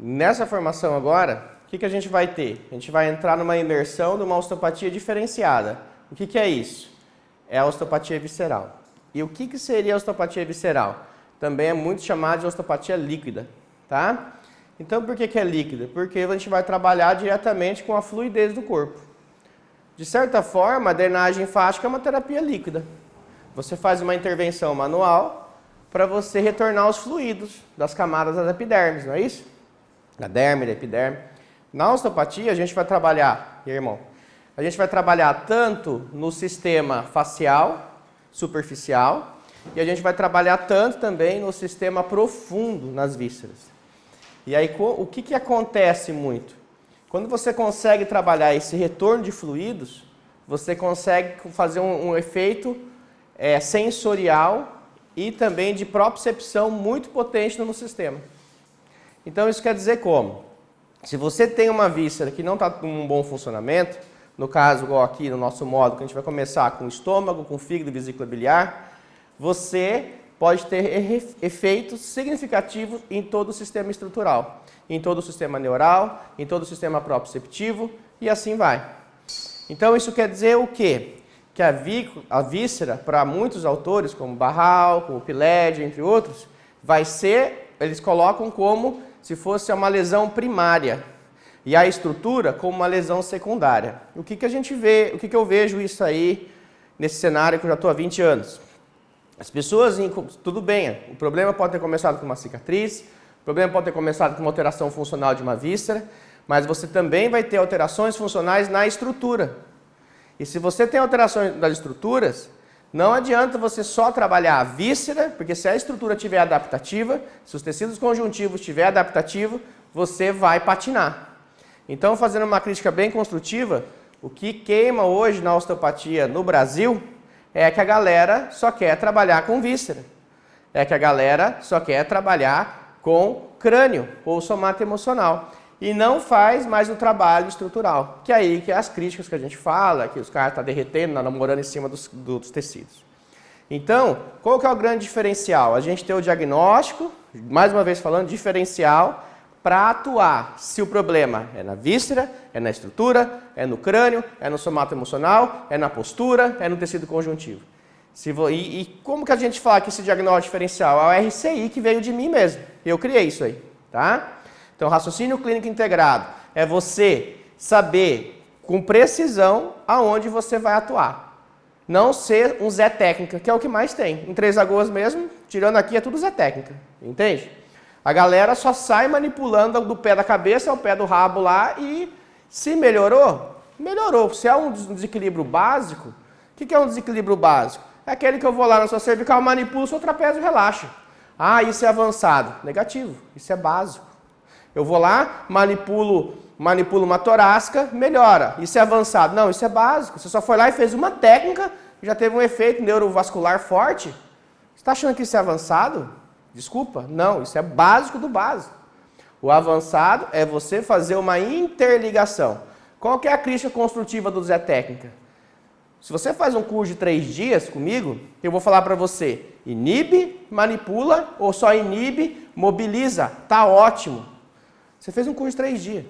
Nessa formação agora, o que a gente vai ter? A gente vai entrar numa imersão de uma osteopatia diferenciada. O que é isso? É a osteopatia visceral. E o que seria a osteopatia visceral? Também é muito chamada de osteopatia líquida, tá? Então, por que é líquida? Porque a gente vai trabalhar diretamente com a fluidez do corpo. De certa forma, a drenagem linfática é uma terapia líquida. Você faz uma intervenção manual para você retornar os fluidos das camadas das epidermes, não é isso? Da derme, da epiderme. Na osteopatia, a gente vai trabalhar, irmão, a gente vai trabalhar tanto no sistema facial, superficial, e a gente vai trabalhar tanto também no sistema profundo, nas vísceras. E aí, o que acontece muito? Quando você consegue trabalhar esse retorno de fluidos, você consegue fazer um efeito sensorial e também de propriocepção muito potente no sistema. Então, isso quer dizer como? Se você tem uma víscera que não está com um bom funcionamento, no caso, igual aqui no nosso módulo, que a gente vai começar com o estômago, com o fígado e vesícula biliar, você pode ter efeitos significativos em todo o sistema estrutural, em todo o sistema neural, em todo o sistema proprioceptivo e assim vai. Então isso quer dizer o quê? Que a víscera, para muitos autores, como Barral, como Piled, entre outros, vai ser, eles colocam como se fosse uma lesão primária e a estrutura como uma lesão secundária. O que a gente vê, o que eu vejo isso aí nesse cenário que eu já estou há 20 anos? As pessoas, tudo bem, o problema pode ter começado com uma cicatriz, o problema pode ter começado com uma alteração funcional de uma víscera, mas você também vai ter alterações funcionais na estrutura. E se você tem alterações das estruturas, não adianta você só trabalhar a víscera, porque se a estrutura estiver adaptativa, se os tecidos conjuntivos estiverem adaptativos, você vai patinar. Então, fazendo uma crítica bem construtiva, o que queima hoje na osteopatia no Brasil é que a galera só quer trabalhar com víscera. É que a galera só quer trabalhar com crânio ou somato emocional. E não faz mais o trabalho estrutural. Que é aí que é as críticas que a gente fala, que os caras estão derretendo, namorando em cima dos tecidos. Então, qual que é o grande diferencial? A gente tem o diagnóstico, mais uma vez falando, diferencial, para atuar se o problema é na víscera, é na estrutura, é no crânio, é no somato emocional, é na postura, é no tecido conjuntivo. E como que a gente fala que esse diagnóstico diferencial? É o RCI que veio de mim mesmo. Eu criei isso aí, tá? Então, raciocínio clínico integrado é você saber com precisão aonde você vai atuar. Não ser um Zé Técnica, que é o que mais tem. Em Três Lagoas mesmo, tirando aqui, é tudo Zé Técnica, entende? A galera só sai manipulando do pé da cabeça ao pé do rabo lá e se melhorou, melhorou. Se é um desequilíbrio básico, o que é um desequilíbrio básico? É aquele que eu vou lá na sua cervical, manipulo o seu trapézio, relaxa. Ah, isso é avançado. Negativo, isso é básico. Eu vou lá, manipulo uma torácica, melhora. Isso é avançado. Não, isso é básico. Você só foi lá e fez uma técnica, já teve um efeito neurovascular forte. Você está achando que isso é avançado? Desculpa, não, isso é básico do básico. O avançado é você fazer uma interligação. Qual que é a crítica construtiva do Zé Técnica? Se você faz um curso de 3 dias comigo, eu vou falar para você, inibe, manipula ou só inibe, mobiliza, tá ótimo. Você fez um curso de 3 dias.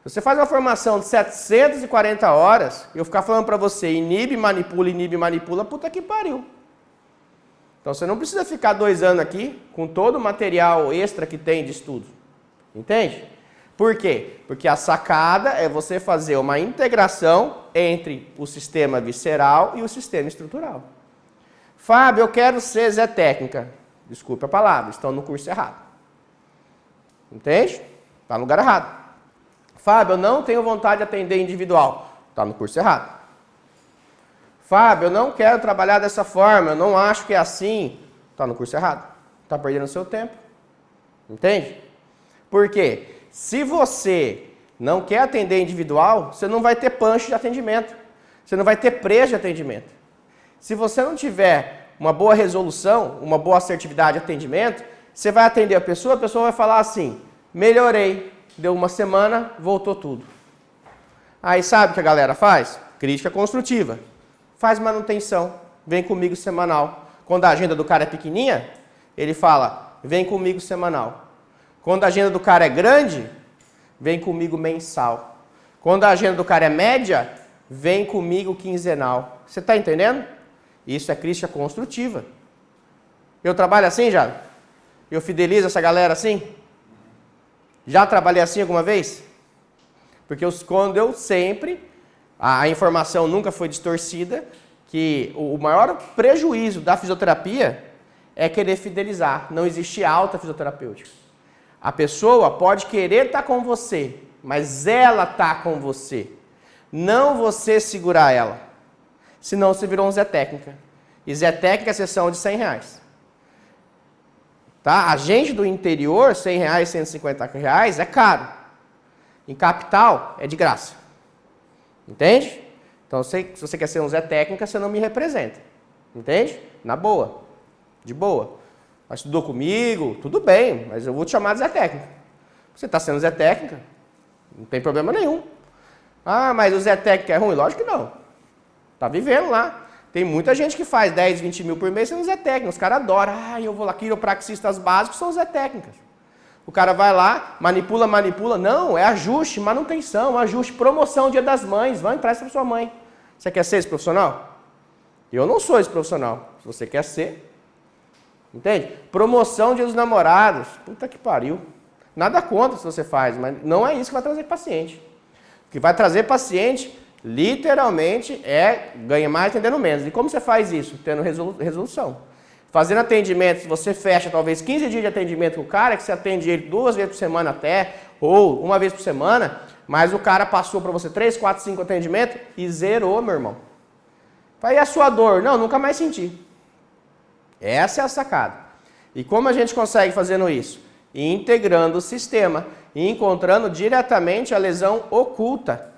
Se você faz uma formação de 740 horas, eu ficar falando para você, inibe, manipula, puta que pariu. Então, você não precisa ficar 2 anos aqui com todo o material extra que tem de estudo. Entende? Por quê? Porque a sacada é você fazer uma integração entre o sistema visceral e o sistema estrutural. Fábio, eu quero ser Zé Técnica. Desculpe a palavra, estão no curso errado. Entende? Está no lugar errado. Fábio, eu não tenho vontade de atender individual. Está no curso errado. Fábio, eu não quero trabalhar dessa forma, eu não acho que é assim. Está no curso errado. Está perdendo o seu tempo. Entende? Por quê? Se você não quer atender individual, você não vai ter punch de atendimento. Você não vai ter preço de atendimento. Se você não tiver uma boa resolução, uma boa assertividade de atendimento, você vai atender a pessoa vai falar assim, melhorei, deu 1 semana, voltou tudo. Aí sabe o que a galera faz? Crítica construtiva. Faz manutenção, vem comigo semanal. Quando a agenda do cara é pequenininha, ele fala, vem comigo semanal. Quando a agenda do cara é grande, vem comigo mensal. Quando a agenda do cara é média, vem comigo quinzenal. Você está entendendo? Isso é crítica construtiva. Eu trabalho assim, já? Eu fidelizo essa galera assim? Já trabalhei assim alguma vez? Porque quando eu sempre, a informação nunca foi distorcida, que o maior prejuízo da fisioterapia é querer fidelizar. Não existe alta fisioterapêutica. A pessoa pode querer estar com você, mas ela está com você. Não você segurar ela. Senão você virou um Zé Técnica. E Zé Técnica é sessão de R$100. Tá? A gente do interior, R$100, R$150 é caro. Em capital, é de graça. Entende? Então, se você quer ser um Zé Técnica, você não me representa. Entende? Na boa. De boa. Mas estudou comigo, tudo bem, mas eu vou te chamar de Zé Técnica. Você está sendo Zé Técnica, não tem problema nenhum. Ah, mas o Zé Técnica é ruim? Lógico que não. Está vivendo lá. Tem muita gente que faz 10, 20 mil por mês sendo Zé Técnica. Os caras adoram. Ah, eu vou lá, quiropraxistas básicos são Zé Técnicas. O cara vai lá, manipula. Não, é ajuste, manutenção, ajuste, promoção, Dia das Mães. Vai, empresta para sua mãe. Você quer ser esse profissional? Eu não sou esse profissional. Se você quer ser, entende? Promoção, Dia dos Namorados. Puta que pariu. Nada contra se você faz, mas não é isso que vai trazer paciente. O que vai trazer paciente, literalmente, é ganha mais atendendo menos. E como você faz isso? Tendo resolução. Fazendo atendimento, você fecha talvez 15 dias de atendimento com o cara, que você atende ele 2 vezes por semana até, ou 1 vez por semana, mas o cara passou para você 3, 4, 5 atendimentos e zerou, meu irmão. Aí a sua dor? Não, nunca mais senti. Essa é a sacada. E como a gente consegue fazendo isso? Integrando o sistema e encontrando diretamente a lesão oculta.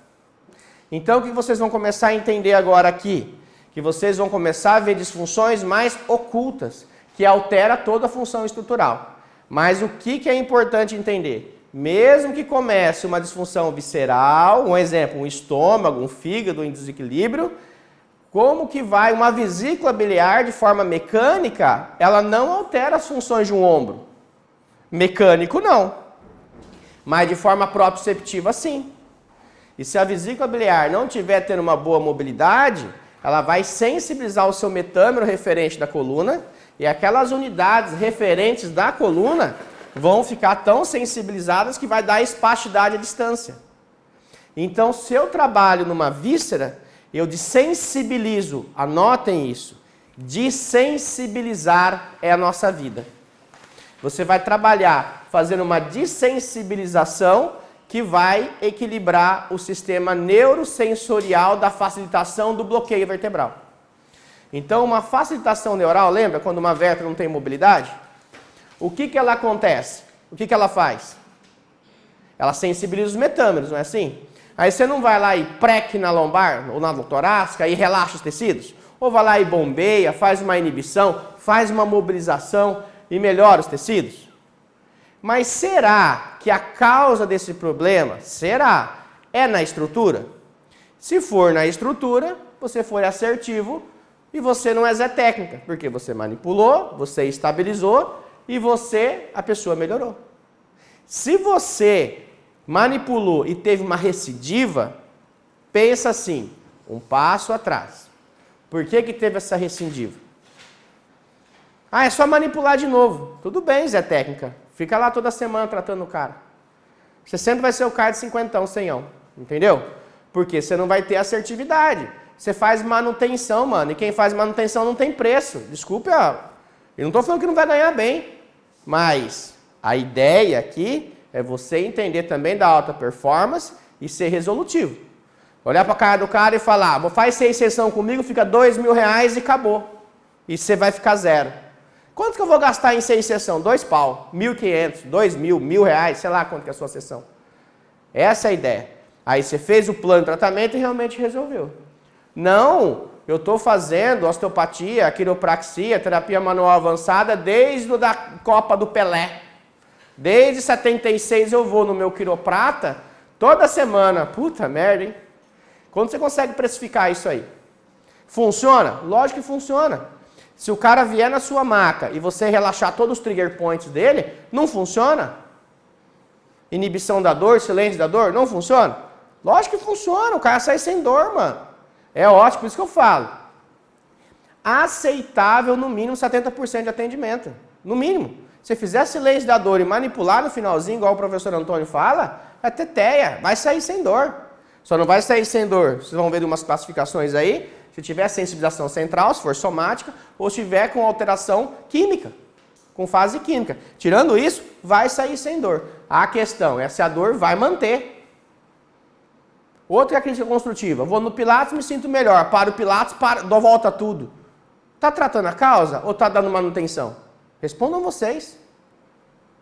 Então, o que vocês vão começar a entender agora aqui? Que vocês vão começar a ver disfunções mais ocultas, que altera toda a função estrutural. Mas o que é importante entender? Mesmo que comece uma disfunção visceral, um exemplo, um estômago, um fígado em desequilíbrio, como que vai uma vesícula biliar de forma mecânica, ela não altera as funções de um ombro. Mecânico não, mas de forma proprioceptiva sim. E se a vesícula biliar não estiver tendo uma boa mobilidade, ela vai sensibilizar o seu metâmero referente da coluna e aquelas unidades referentes da coluna vão ficar tão sensibilizadas que vai dar espastidade à distância. Então, se eu trabalho numa víscera, eu desensibilizo, anotem isso, desensibilizar é a nossa vida. Você vai trabalhar fazendo uma desensibilização que vai equilibrar o sistema neurosensorial da facilitação do bloqueio vertebral. Então, uma facilitação neural, lembra quando uma vértebra não tem mobilidade? O que ela acontece? O que ela faz? Ela sensibiliza os metâmeros, não é assim? Aí você não vai lá e preque na lombar ou na torácica e relaxa os tecidos? Ou vai lá e bombeia, faz uma inibição, faz uma mobilização e melhora os tecidos? Mas será que a causa desse problema, é na estrutura? Se for na estrutura, você foi assertivo e você não é Zé Técnica, porque você manipulou, você estabilizou e a pessoa melhorou. Se você manipulou e teve uma recidiva, pensa assim, um passo atrás. Por que teve essa recidiva? Ah, é só manipular de novo. Tudo bem, Zé Técnica. Fica lá toda semana tratando o cara. Você sempre vai ser o cara de 50, 100. Entendeu? Porque você não vai ter assertividade. Você faz manutenção, mano. E quem faz manutenção não tem preço. Desculpe, ó. Eu não estou falando que não vai ganhar bem. Mas a ideia aqui é você entender também da alta performance e ser resolutivo. Olhar para a cara do cara e falar, faz 6 sessões comigo, fica R$2.000 e acabou. E você vai ficar zero. Quanto que eu vou gastar em 6 sessões? 2 pau, 1.500, 2.000, R$1.000, sei lá quanto que é a sua sessão. Essa é a ideia. Aí você fez o plano de tratamento e realmente resolveu. Não, eu estou fazendo osteopatia, quiropraxia, terapia manual avançada desde a Copa do Pelé. Desde 76 eu vou no meu quiroprata toda semana. Puta merda, hein? Quando você consegue precificar isso aí? Funciona? Lógico que funciona. Se o cara vier na sua maca e você relaxar todos os trigger points dele, não funciona? Inibição da dor, silêncio da dor, não funciona? Lógico que funciona, o cara sai sem dor, mano. É ótimo, por isso que eu falo. Aceitável, no mínimo, 70% de atendimento. No mínimo. Se fizer silêncio da dor e manipular no finalzinho, igual o professor Antônio fala, é teteia, vai sair sem dor. Só não vai sair sem dor, vocês vão ver umas classificações aí, se tiver sensibilização central, se for somática, ou se tiver com alteração química, com fase química. Tirando isso, vai sair sem dor. A questão é se a dor vai manter. Outra é a crítica construtiva. Vou no Pilates, me sinto melhor. Para o Pilates, dou volta tudo. Está tratando a causa ou está dando manutenção? Respondam vocês.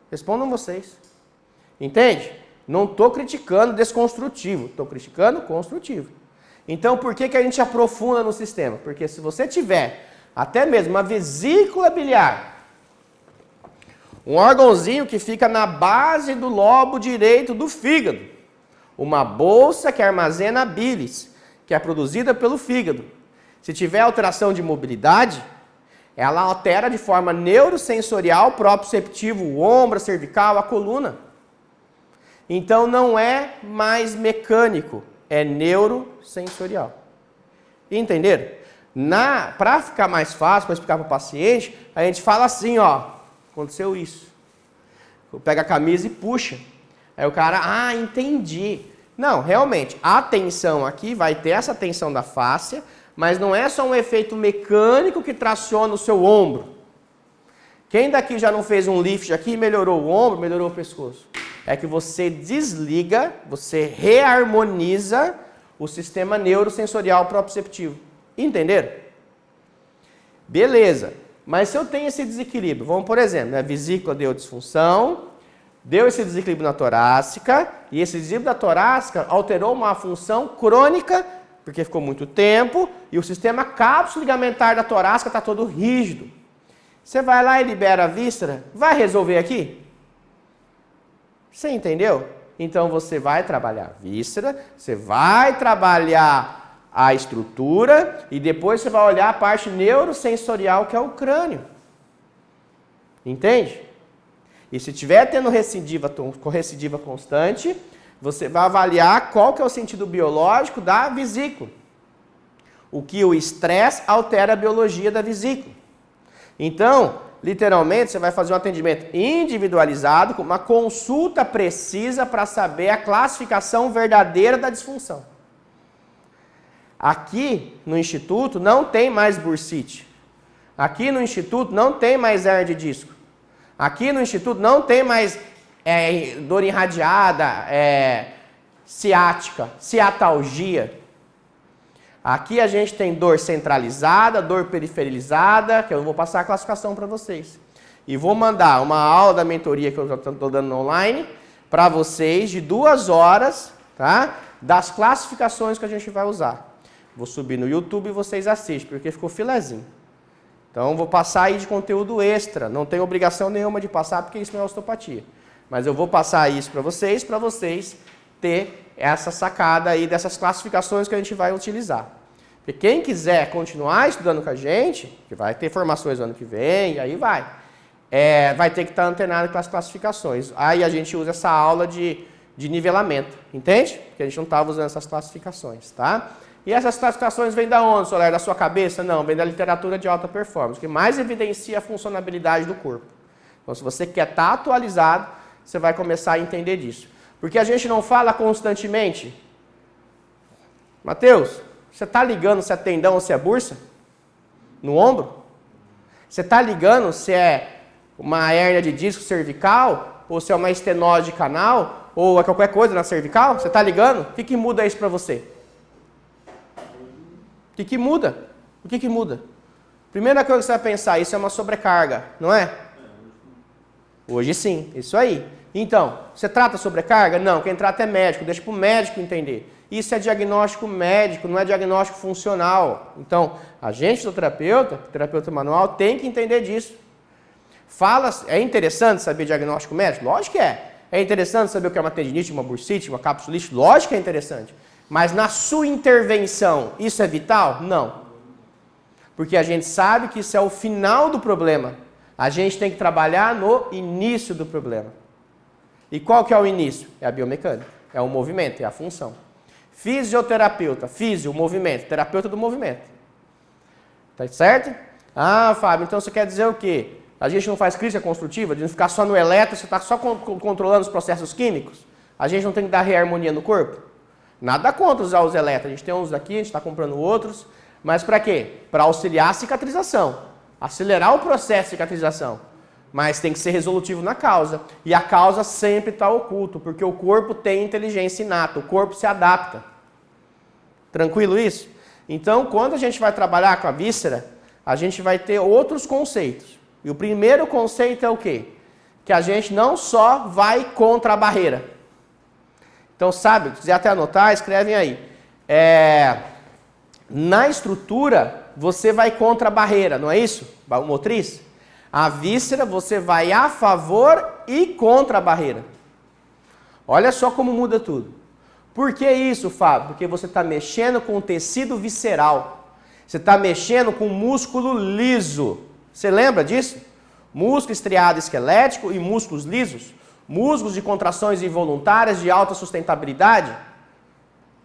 Respondam vocês. Entende? Não estou criticando desconstrutivo. Estou criticando construtivo. Então, por que a gente aprofunda no sistema? Porque se você tiver até mesmo uma vesícula biliar, um órgãozinho que fica na base do lobo direito do fígado, uma bolsa que armazena a bilis, que é produzida pelo fígado. Se tiver alteração de mobilidade, ela altera de forma neurosensorial, proprioceptivo, o ombro, a cervical, a coluna. Então não é mais mecânico, é neurosensorial. Entenderam? Para ficar mais fácil, para explicar para o paciente, a gente fala assim, ó, aconteceu isso. Pega a camisa e puxa. Aí o cara, entendi. Não, realmente, a tensão aqui vai ter essa tensão da fáscia, mas não é só um efeito mecânico que traciona o seu ombro. Quem daqui já não fez um lift aqui e melhorou o ombro, melhorou o pescoço? É que você desliga, você reharmoniza o sistema neurosensorial proprioceptivo. Entenderam? Beleza. Mas se eu tenho esse desequilíbrio, vamos por exemplo, a vesícula deu disfunção, deu esse desequilíbrio na torácica, e esse desequilíbrio da torácica alterou uma função crônica, porque ficou muito tempo, e o sistema cápsula ligamentar da torácica está todo rígido. Você vai lá e libera a víscera, vai resolver aqui? Você entendeu? Então você vai trabalhar a víscera, você vai trabalhar a estrutura e depois você vai olhar a parte neurosensorial, que é o crânio. Entende? E se estiver tendo recidiva constante, você vai avaliar qual que é o sentido biológico da vesícula. O que o estresse altera a biologia da vesícula. Então, literalmente, você vai fazer um atendimento individualizado, com uma consulta precisa para saber a classificação verdadeira da disfunção. Aqui no Instituto não tem mais bursite. Aqui no Instituto não tem mais hernia de disco. Aqui no Instituto não tem mais dor irradiada, ciática, ciatalgia. Aqui a gente tem dor centralizada, dor periferalizada, que eu vou passar a classificação para vocês. E vou mandar uma aula da mentoria que eu já estou dando online para vocês de 2 horas, tá? Das classificações que a gente vai usar. Vou subir no YouTube e vocês assistem, porque ficou filezinho. Então, vou passar aí de conteúdo extra. Não tenho obrigação nenhuma de passar, porque isso não é osteopatia. Mas eu vou passar isso para vocês ter essa sacada aí dessas classificações que a gente vai utilizar. Porque quem quiser continuar estudando com a gente, que vai ter formações no ano que vem, e aí vai ter que estar antenado com as classificações. Aí a gente usa essa aula de nivelamento, entende? Porque a gente não estava usando essas classificações, tá? E essas classificações vêm da onde, Soler? Da sua cabeça? Não, vem da literatura de alta performance, que mais evidencia a funcionalidade do corpo. Então, se você quer estar atualizado, você vai começar a entender disso. Porque a gente não fala constantemente. Mateus, você está ligando se é tendão ou se é bursa? No ombro? Você está ligando se é uma hérnia de disco cervical? Ou se é uma estenose de canal? Ou é qualquer coisa na cervical? Você está ligando? O que muda isso para você? O que muda? O que muda? Primeira coisa que você vai pensar, isso é uma sobrecarga, não é? Hoje sim, isso aí. Então, você trata sobrecarga? Não, quem trata é médico, deixa para o médico entender. Isso é diagnóstico médico, não é diagnóstico funcional. Então, a gente do terapeuta manual, tem que entender disso. É interessante saber diagnóstico médico? Lógico que é. É interessante saber o que é uma tendinite, uma bursite, uma capsulite? Lógico que é interessante. Mas na sua intervenção, isso é vital? Não. Porque a gente sabe que isso é o final do problema. A gente tem que trabalhar no início do problema. E qual que é o início? É a biomecânica, é o movimento, é a função. Fisioterapeuta, físio, movimento, terapeuta do movimento. Tá certo? Ah, Fábio, então você quer dizer o quê? A gente não faz crítica construtiva, de não ficar só no eletro, você está só controlando os processos químicos? A gente não tem que dar reharmonia no corpo? Nada contra usar os eletros, a gente tem uns aqui, a gente está comprando outros, mas para quê? Para auxiliar a cicatrização, acelerar o processo de cicatrização, mas tem que ser resolutivo na causa, e a causa sempre está oculta, porque o corpo tem inteligência inata, o corpo se adapta. Tranquilo isso? Então, quando a gente vai trabalhar com a víscera, a gente vai ter outros conceitos. E o primeiro conceito é o quê? Que a gente não só vai contra a barreira. Então, sabe, se quiser até anotar, escrevem aí. Na estrutura, você vai contra a barreira, não é isso? O motriz? A víscera, você vai a favor e contra a barreira. Olha só como muda tudo. Por que isso, Fábio? Porque você está mexendo com o tecido visceral. Você está mexendo com o músculo liso. Você lembra disso? Músculo estriado esquelético e músculos lisos. Músculos de contrações involuntárias de alta sustentabilidade.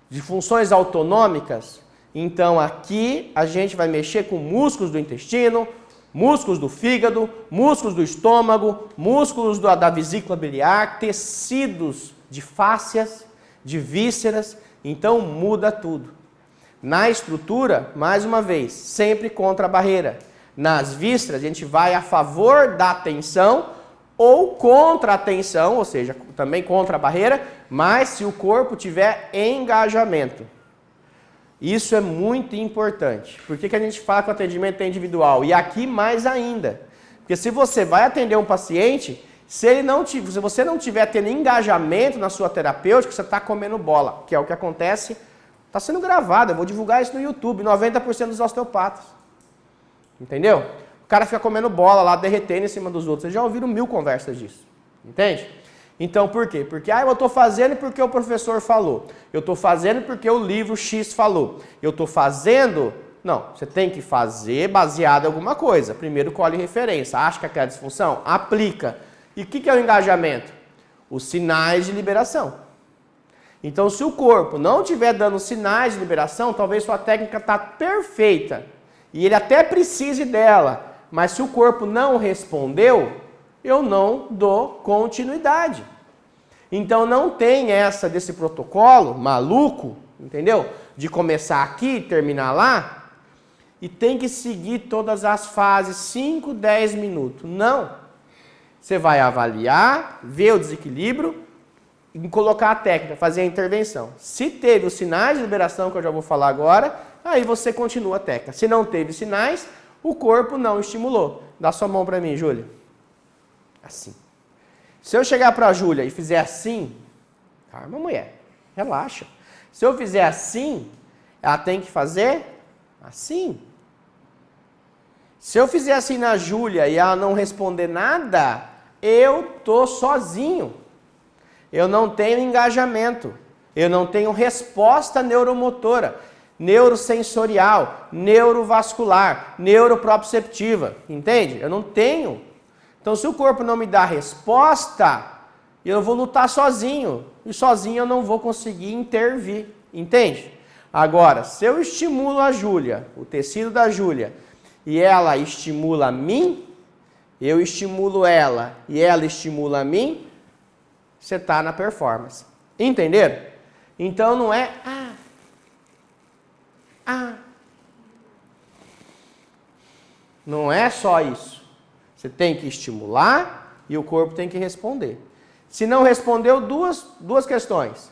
De funções autonômicas. Então aqui a gente vai mexer com músculos do intestino, músculos do fígado, músculos do estômago, músculos da vesícula biliar, tecidos de fáscias, de vísceras. Então muda tudo. Na estrutura, mais uma vez, sempre contra a barreira. Nas vísceras, a gente vai a favor da tensão ou contra a tensão, ou seja, também contra a barreira, mas se o corpo tiver engajamento. Isso é muito importante. Por que a gente fala que o atendimento é individual? E aqui mais ainda. Porque se você vai atender um paciente, se você não tiver tendo engajamento na sua terapêutica, você está comendo bola, que é o que acontece. Está sendo gravado, eu vou divulgar isso no YouTube, 90% dos osteopatas. Entendeu? O cara fica comendo bola lá, derretendo em cima dos outros. Vocês já ouviram 1000 conversas disso. Entende? Então, por quê? Porque eu estou fazendo porque o professor falou. Eu estou fazendo porque o livro X falou. Eu estou fazendo... Não, você tem que fazer baseado em alguma coisa. Primeiro, colhe referência. Acha que aquela disfunção? Aplica. E o que é o engajamento? Os sinais de liberação. Então, se o corpo não estiver dando sinais de liberação, talvez sua técnica está perfeita. E ele até precise dela. Mas se o corpo não respondeu, eu não dou continuidade. Então não tem essa desse protocolo maluco, entendeu? De começar aqui e terminar lá. E tem que seguir todas as fases, 5, 10 minutos. Não. Você vai avaliar, ver o desequilíbrio e colocar a técnica, fazer a intervenção. Se teve os sinais de liberação, que eu já vou falar agora, aí você continua a técnica. Se não teve sinais, o corpo não estimulou. Dá sua mão para mim, Júlia. Assim. Se eu chegar para a Júlia e fizer assim, calma, mulher, relaxa. Se eu fizer assim, ela tem que fazer assim. Se eu fizer assim na Júlia e ela não responder nada, eu tô sozinho. Eu não tenho engajamento. Eu não tenho resposta neuromotora, neurosensorial, neurovascular, neuroproprioceptiva. Entende? Eu não tenho. Então, se o corpo não me dá resposta, eu vou lutar sozinho. E sozinho eu não vou conseguir intervir. Entende? Agora, se eu estimulo a Júlia, o tecido da Júlia, e ela estimula a mim, eu estimulo ela e ela estimula a mim, você está na performance. Entenderam? Então não é não é só isso. Você tem que estimular e o corpo tem que responder. Se não respondeu, duas questões.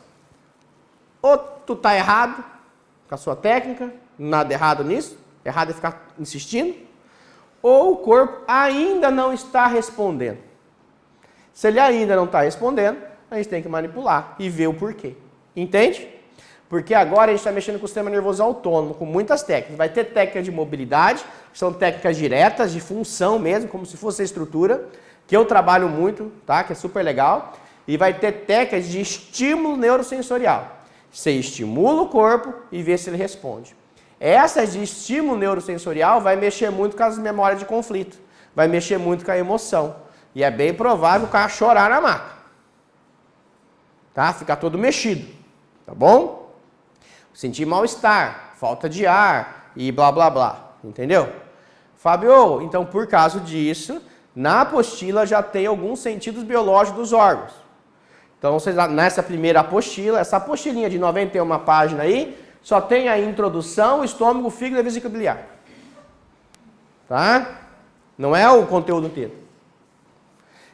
Ou tu está errado com a sua técnica, nada errado nisso, errado é ficar insistindo, ou o corpo ainda não está respondendo. Se ele ainda não está respondendo, a gente tem que manipular e ver o porquê. Entende? Porque agora a gente está mexendo com o sistema nervoso autônomo, com muitas técnicas. Vai ter técnicas de mobilidade, que são técnicas diretas, de função mesmo, como se fosse a estrutura, que eu trabalho muito, tá? Que é super legal. E vai ter técnicas de estímulo neurosensorial. Você estimula o corpo e vê se ele responde. Essas de estímulo neurosensorial vai mexer muito com as memórias de conflito. Vai mexer muito com a emoção. E é bem provável o cara chorar na maca. tá? Ficar todo mexido, tá bom? Sentir mal-estar, falta de ar e blá, blá, blá, entendeu? Fábio, então por causa disso, na apostila já tem alguns sentidos biológicos dos órgãos. Então, nessa primeira apostila, essa apostilinha de 91 páginas aí, só tem a introdução, o estômago, o fígado e a vesícula biliar. Tá? Não é o conteúdo inteiro.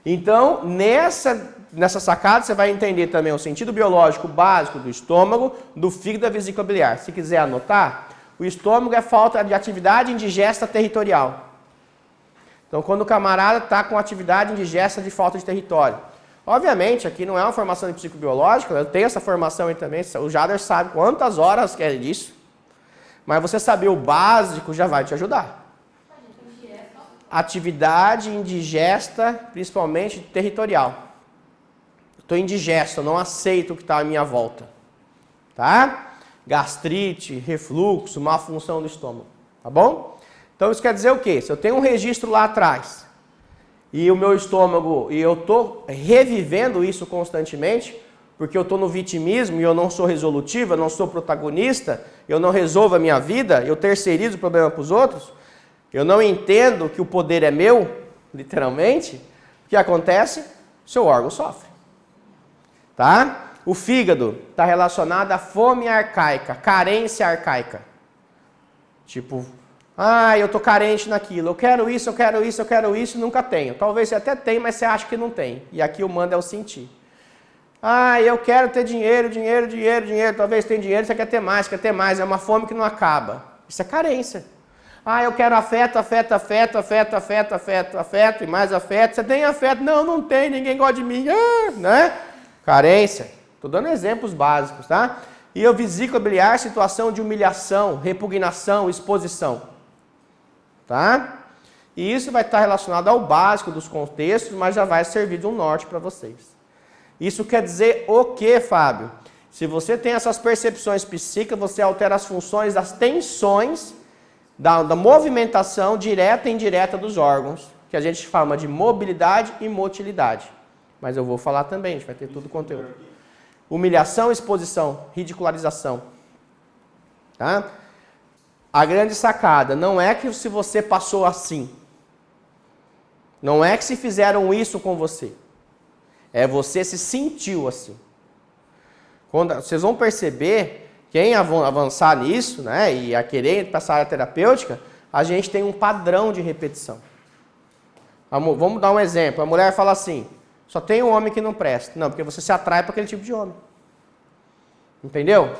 Então, nessa sacada, você vai entender também o sentido biológico básico do estômago, do fígado e da vesícula biliar. Se quiser anotar, o estômago é falta de atividade indigesta territorial. Então, quando o camarada está com atividade indigesta de falta de território. Obviamente, aqui não é uma formação de psicobiológica, eu tenho essa formação aí também, o Jader sabe quantas horas quer disso. Mas você saber o básico já vai te ajudar. Atividade indigesta, principalmente territorial. Estou indigesto, eu não aceito o que está à minha volta. Tá? Gastrite, refluxo, má função do estômago. Tá bom? Então isso quer dizer o quê? Se eu tenho um registro lá atrás e o meu estômago, e eu estou revivendo isso constantemente, porque eu estou no vitimismo e eu não sou resolutivo, eu não sou protagonista, eu não resolvo a minha vida, eu terceirizo o problema para os outros, eu não entendo que o poder é meu, literalmente, o que acontece? Seu órgão sofre. Tá? O fígado está relacionado à fome arcaica, carência arcaica. Tipo, eu estou carente naquilo, eu quero isso, eu quero isso, eu quero isso, nunca tenho. Talvez você até tenha, mas você acha que não tem. E aqui o mando é o sentir. Eu quero ter dinheiro, dinheiro, dinheiro, dinheiro. Talvez tenha dinheiro, você quer ter mais, é uma fome que não acaba. Isso é carência. Eu quero afeto, afeto, afeto, afeto, afeto, afeto, afeto, e mais afeto. Você tem afeto? Não, não tem, ninguém gosta de mim. Né? Carência. Estou dando exemplos básicos, tá? E a vesícula biliar, situação de humilhação, repugnação, exposição. Tá? E isso vai estar relacionado ao básico dos contextos, mas já vai servir de um norte para vocês. Isso quer dizer o quê, Fábio? Se você tem essas percepções psíquicas, você altera as funções das tensões, da movimentação direta e indireta dos órgãos, que a gente chama de mobilidade e motilidade. Mas eu vou falar também, a gente vai ter tudo o conteúdo. Humilhação, exposição, ridicularização. Tá? A grande sacada não é que se você passou assim. Não é que se fizeram isso com você. É você se sentiu assim. Quando, vocês vão perceber, quem avançar nisso, né, e a querer passar a área terapêutica, a gente tem um padrão de repetição. Vamos dar um exemplo. A mulher fala assim, só tem um homem que não presta. Não, porque você se atrai para aquele tipo de homem. Entendeu?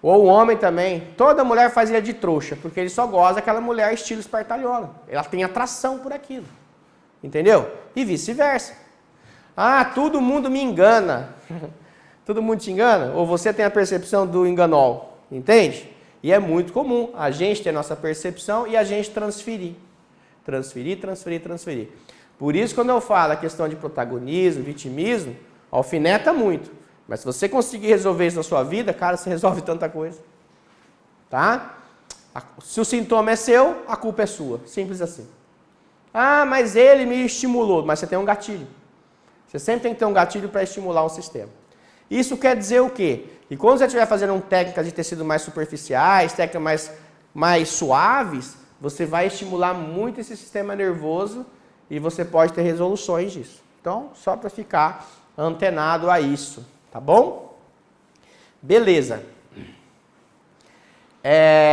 Ou o homem também. Toda mulher faz ele de trouxa, porque ele só gosta daquela mulher estilo espartalhona. Ela tem atração por aquilo. Entendeu? E vice-versa. Todo mundo me engana. Todo mundo te engana? Ou você tem a percepção do enganol? Entende? E é muito comum a gente ter a nossa percepção e a gente transferir. Transferir, transferir, transferir. Por isso, quando eu falo a questão de protagonismo, vitimismo, alfineta muito. Mas se você conseguir resolver isso na sua vida, cara, você resolve tanta coisa. Tá? Se o sintoma é seu, a culpa é sua. Simples assim. Mas ele me estimulou. Mas você tem um gatilho. Você sempre tem que ter um gatilho para estimular um sistema. Isso quer dizer o quê? Que quando você estiver fazendo técnicas de tecido mais superficiais, técnicas mais suaves, você vai estimular muito esse sistema nervoso e você pode ter resoluções disso. Então, só para ficar antenado a isso. Tá bom? Beleza.